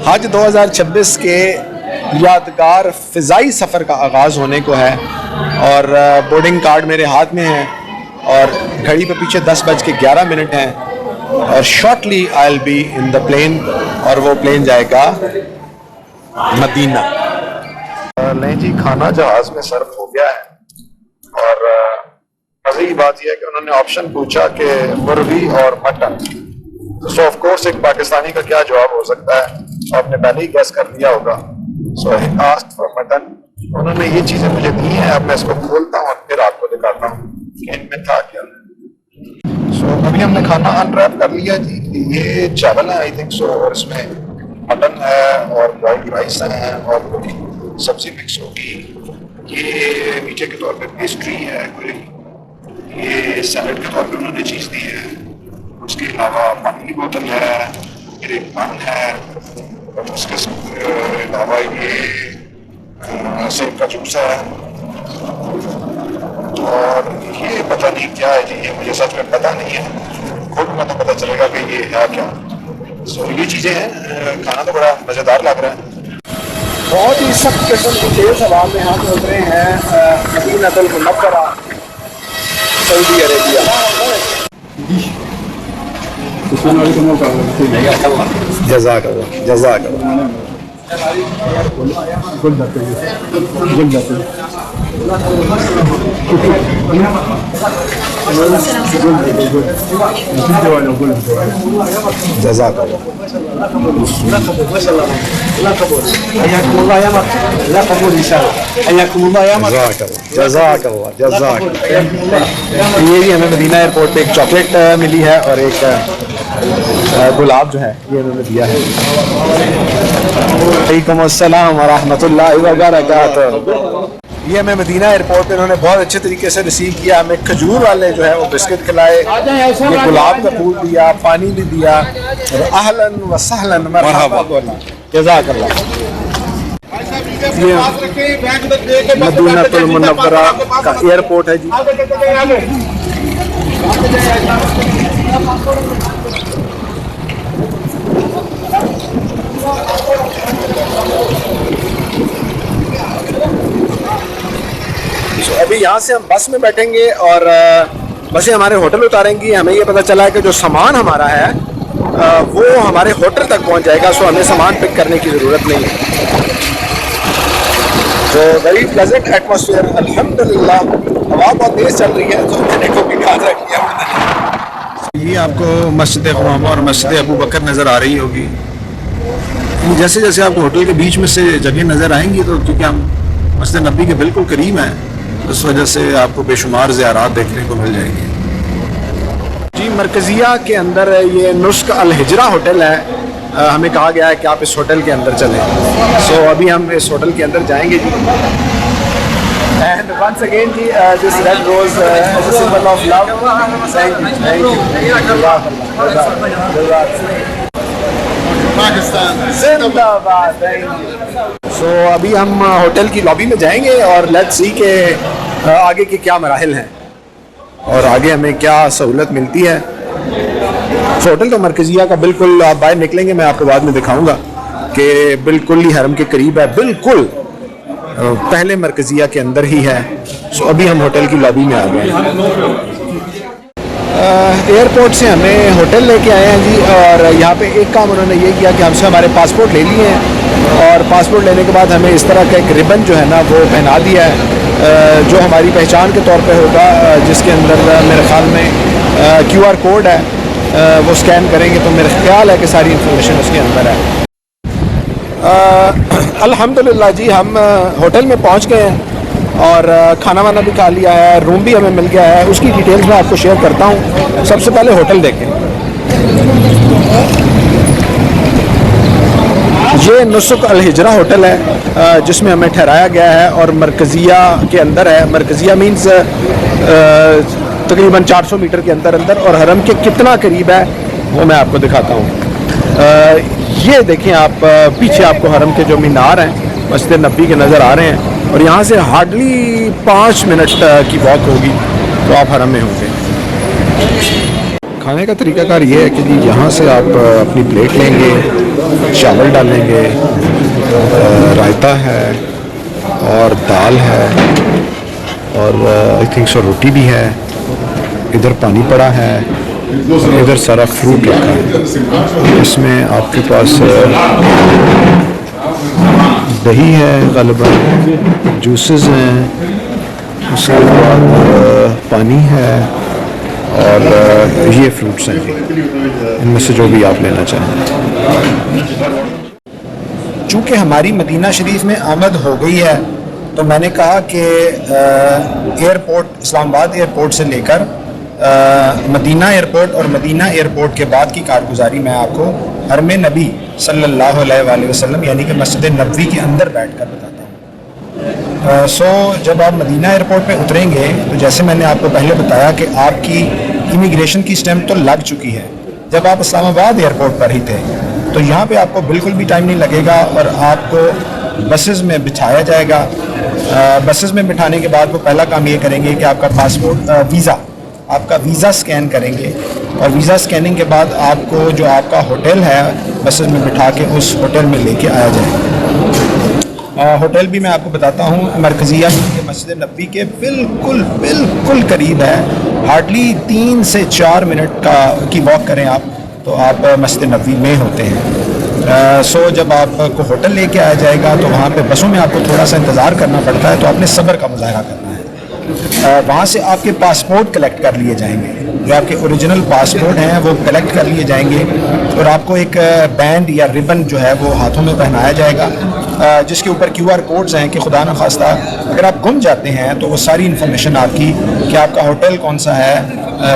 हज 2026 के यादगार फ़िज़ाई सफ़र का आगाज़ होने को है और बोर्डिंग कार्ड मेरे हाथ में है और घड़ी पे पीछे 10:11 हैं और shortly I will be in the plane और वो प्लेन जाएगा मदीना। नहीं जी, खाना जहाज़ में सर्व हो गया है और मज़े की बात यह है कि उन्होंने ऑप्शन पूछा कि मुर्गी और मटन। सो ऑफ कोर्स एक पाकिस्तानी का क्या जवाब हो सकता है, आपने पहले ही गेस कर लिया होगा। सो आई आस्क्ड फॉर मटन। उन्होंने ये चीजें मुझे दी हैं, अब मैं इसको खोलता हूँ और फिर आपको दिखाता हूँ कि इनमें था क्या। सो अभी हमने खाना अनरैप कर लिया जी। ये चावल है आई थिंक सो, और इसमें मटन है और बॉइल्ड राइस है और सब्जी मिक्स होगी। ये मीठे के तौर पे पेस्ट्री है कोई, ये सैलड के तौर पे उन्होंने चीज़ दी है। उसके अलावा पानी की बोतल है, फिर एक बन है और उसके अलावा ये सेब का जूस है और ये पता नहीं क्या है जी, ये मुझे सच में पता नहीं है, खोलूंगा तो पता चलेगा कि ये है क्या। सो ये चीज़ें हैं, खाना तो बड़ा मज़ेदार लग रहा है। बहुत ही सख्त किस्म की तेज़ हवा में हम उतरे हैं मदीनतुल मुनव्वरा सऊदी अरेबिया। जज़ाकल्लाह जज़ाकल्लाह। ये भी हमें मदीना एयरपोर्ट पे एक चॉकलेट मिली है और एक गुलाब जो है ये उन्होंने दिया है। वालेकुम अस्सलाम व रहमतुल्लाहि व बरकातुहू। ये हमें मदीना एयरपोर्ट पे उन्होंने बहुत अच्छे तरीके से रिसीव किया। हमें खजूर वाले जो है वो बिस्किट खिलाए, ये गुलाब का फूल दिया, पानी भी दिया और अहलन व सहलन मरहबा बोला। जज़ाकल्लाह। ये मदीनतुल मुनव्वरा का एयरपोर्ट है जी। अभी यहाँ से हम बस में बैठेंगे और बसें हमारे होटल उतारेंगी। हमें ये पता चला है कि जो सामान हमारा है वो हमारे होटल तक पहुँच जाएगा। सो हमें सामान पिक करने की ज़रूरत नहीं है। तो वेरी प्लेजेंट एटमॉस्फेयर, अल्हम्दुलिल्लाह। हवा बहुत तेज़ चल रही है तो मैंने को भी ध्यान रख लिया। ये आपको मस्जिद क़ुवामा और मस्जिद अबू बकर नज़र आ रही होगी। जैसे जैसे आपको होटल के बीच में से जगह नज़र आएंगी तो क्योंकि हम मस्जिद नबी के बिल्कुल करीब हैं, इस वजह से आपको बेशुमार ज़ियारात देखने को मिल जाएंगी जी। मरकज़िया के अंदर ये नुस्क अल हिजरा होटल है। हमें कहा गया है कि आप इस होटल के अंदर चलें। सो अभी हम इस होटल के अंदर जाएंगे जी। एंड वंस अगेन जी this red rose as a symbol of love. Thank you जिंदाबाद। सो अभी हम होटल की लॉबी में जाएंगे और लेट्स सी के आगे के क्या मराहिल हैं और आगे हमें क्या सहूलत मिलती है। सो होटल तो मरकज़िया का बिल्कुल आप बाहर निकलेंगे, मैं आपको बाद में दिखाऊंगा कि बिल्कुल ही हरम के करीब है, बिल्कुल पहले मरकज़िया के अंदर ही है। सो अभी हम होटल की लॉबी में आ गए। एयरपोर्ट से हमें होटल लेके आए हैं जी और यहाँ पे एक काम उन्होंने ये किया कि हमसे हमारे पासपोर्ट ले लिए हैं और पासपोर्ट लेने के बाद हमें इस तरह का एक रिबन जो है ना वो पहना दिया है जो हमारी पहचान के तौर पे होगा, जिसके अंदर मेरे ख्याल में QR कोड है। वो स्कैन करेंगे तो मेरा ख्याल है कि सारी इंफॉर्मेशन उसके अंदर है। अल्हम्दुलिल्लाह जी, हम होटल में पहुँच गए हैं और खाना वाना भी खा लिया है, रूम भी हमें मिल गया है। उसकी डिटेल्स मैं आपको शेयर करता हूँ। सबसे पहले होटल देखें। ये नुस्क अल हिजरा होटल है जिसमें हमें ठहराया गया है और मरकज़िया के अंदर है। मरकज़िया मीन्स तकरीबन 400 मीटर के अंदर और हरम के कितना करीब है वो मैं आपको दिखाता हूँ। ये देखें आप, पीछे आपको हरम के जो मीनार हैं मस्जिद नबी के नज़र आ रहे हैं और यहाँ से हार्डली 5 मिनट की वॉक होगी तो आप हरम में होंगे। खाने का तरीकाकार ये है कि जी यहाँ से आप अपनी प्लेट लेंगे, चावल डालेंगे, रायता है और दाल है और आई थिंक सो रोटी भी है। इधर पानी पड़ा है, इधर सारा फ्रूट रखा है। इसमें आपके पास दही है, ग़ालिबन जूसेस हैं, उसके बाद पानी है और ये फ्रूट्स हैं जी, इनमें से जो भी आप लेना चाहें। चूँकि हमारी मदीना शरीफ में आमद हो गई है तो मैंने कहा कि एयरपोर्ट, इस्लामाबाद एयरपोर्ट से लेकर मदीना एयरपोर्ट और मदीना एयरपोर्ट के बाद की कारगुजारी मैं आपको हरम नबी सल्लल्लाहु अलैहि वसल्लम यानी कि मस्जिद नबवी के अंदर बैठ कर बताता हूँ। सो जब आप मदीना एयरपोर्ट पे उतरेंगे तो जैसे मैंने आपको पहले बताया कि आपकी इमिग्रेशन की स्टैम्प तो लग चुकी है जब आप इस्लामाबाद एयरपोर्ट पर ही थे, तो यहाँ पे आपको बिल्कुल भी टाइम नहीं लगेगा और आपको बसेस में बिठाया जाएगा। बसेस में बिठाने के बाद वो पहला काम ये करेंगे कि आपका पासपोर्ट आपका वीज़ा स्कैन करेंगे और वीज़ा स्कैनिंग के बाद आपको जो आपका होटल है बसेस में बिठा के उस होटल में लेके आया जाएगा। होटल भी मैं आपको बताता हूँ, मरकज़िया के मस्जिद नबी के बिल्कुल बिल्कुल करीब है। हार्डली 3 से 4 मिनट की वॉक करें आप तो आप मस्जिद नबवी में होते हैं। सो जब आपको होटल लेके आया जाएगा तो वहाँ पे बसों में आपको थोड़ा सा इंतज़ार करना पड़ता है, तो आपने सब्र का मुज़ाहरा करना है। वहाँ से आपके पासपोर्ट कलेक्ट कर लिए जाएंगे, जो आपके ओरिजिनल पासपोर्ट हैं वो कलेक्ट कर लिए जाएंगे और आपको एक बैंड या रिबन जो है वो हाथों में पहनाया जाएगा जिसके ऊपर QR कोड्स हैं कि खुदा न खास्ता अगर आप गुम जाते हैं तो वो सारी इन्फॉर्मेशन आपकी कि आपका होटल कौन सा है,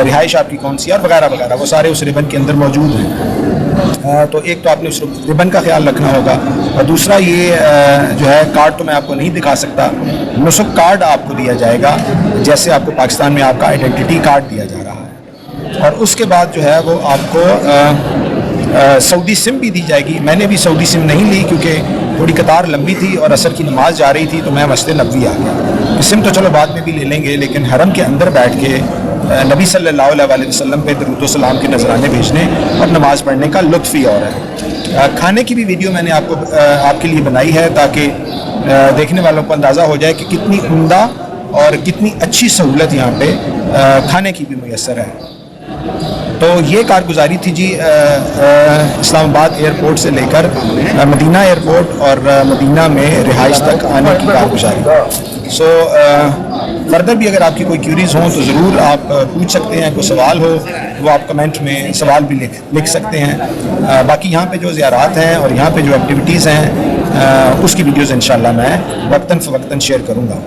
रिहाइश आपकी कौन सी है और वगैरह वगैरह वो सारे उस रिबन के अंदर मौजूद हैं। तो एक तो आपने उस रिबन का ख्याल रखना होगा और दूसरा ये जो है कार्ड तो मैं आपको नहीं दिखा सकता, नुसुक कार्ड आपको दिया जाएगा जैसे आपको पाकिस्तान में आपका आइडेंटिटी कार्ड दिया जा रहा है। और उसके बाद जो है वो आपको सऊदी सिम भी दी जाएगी। मैंने भी सऊदी सिम नहीं ली क्योंकि थोड़ी कतार लंबी थी और असर की नमाज जा रही थी तो मैं मस्जिद नबवी आ गया। सिम तो चलो बाद में भी ले लेंगे, लेकिन हरम के अंदर बैठ के नबी सल्लल्लाहु अलैहि वसल्लम पे दरूद व सलाम के नजराने भेजने और नमाज़ पढ़ने का लुत्फ़ ही और है। खाने की भी वीडियो मैंने आपके लिए बनाई है ताकि देखने वालों को अंदाज़ा हो जाए कि कितनी उम्दा और कितनी अच्छी सहूलत यहाँ पे खाने की भी मुयस्सर है। तो ये कारगुजारी थी जी इस्लामाबाद एयरपोर्ट से लेकर मदीना एयरपोर्ट और मदीना में रिहाइश तक आने की कारगुजारी। सो फर्दर भी अगर आपकी कोई क्यूरीज हों तो ज़रूर आप पूछ सकते हैं, कोई सवाल हो वो आप कमेंट में सवाल भी लिख सकते हैं। बाकी यहाँ पे जो ज़ियारात हैं और यहाँ पे जो एक्टिविटीज़ हैं उसकी वीडियोज़ इंशाल्लाह मैं वक्तन फ़वक्तन शेयर करूँगा।